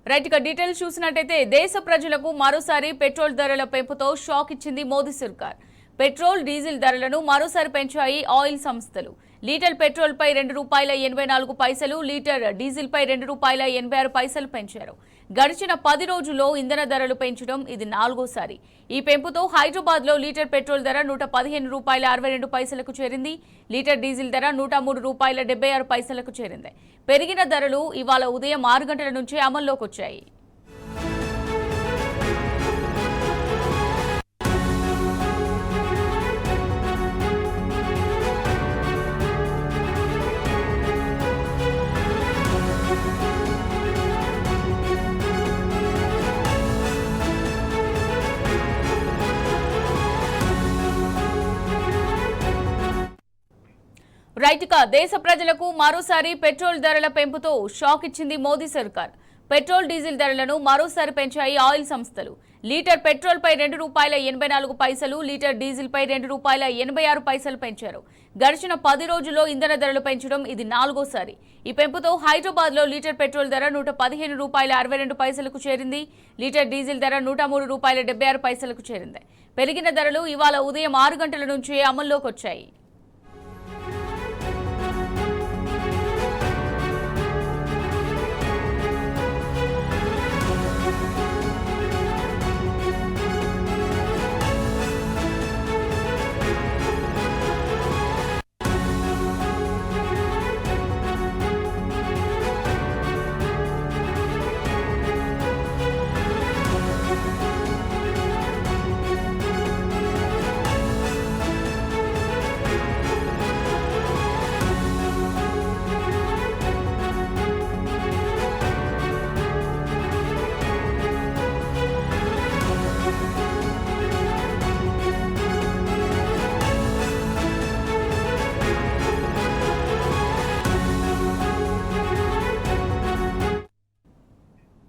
Right గా details చూసినట్టయితే దేశ ప్రజలకు మరోసారి పెట్రోల్ ధరల పెంపుతో షాక్ ఇచ్చింది మోదీ సర్కార్. పెట్రోల్ డీజిల్ ధరలను మరోసారి పెంచాయి ఆయిల్ సంస్థలు. లీటర్ పెట్రోల్ పై ₹2.84, లీటర్ డీజిల్ పై ₹2.86 పెంచారు. గడిచిన 10 రోజుల్లో ఇంధన ధరలు పెంచడం ఇది 4వసారి. ఈ పెంపుతో హైదరాబాద్ లో లీటర్ పెట్రోల్ ధర ₹115.62కు చేరింది. లీటర్ డీజిల్ ధర ₹103.76కు చేరింది. పెరిగిన ధరలు ఇవాళ ఉదయం 6 గంటల నుంచే అమల్లోకి వచ్చాయి. రైట్ గా దేశ ప్రజలకు మరోసారి పెట్రోల్ ధరల పెంపుతో షాక్ ఇచ్చింది మోదీ సర్కార్. పెట్రోల్ డీజిల్ ధరలను మరోసారి పెంచాయి ఆయిల్ సంస్థలు. లీటర్ పెట్రోల్ పై ₹2.84, లీటర్ డీజిల్ పై ₹2.86 పెంచారు. గడిచిన 10 రోజుల్లో ఇంధన ధరలు పెంచడం ఇది 4వసారి. ఈ పెంపుతో హైదరాబాద్ లో లీటర్ పెట్రోల్ ధర ₹115.62కు చేరింది. లీటర్ డీజిల్ ధర ₹103.76కు చేరింది. పెరిగిన ధరలు ఇవాళ ఉదయం 6 గంటల నుంచే అమల్లోకి వచ్చాయి.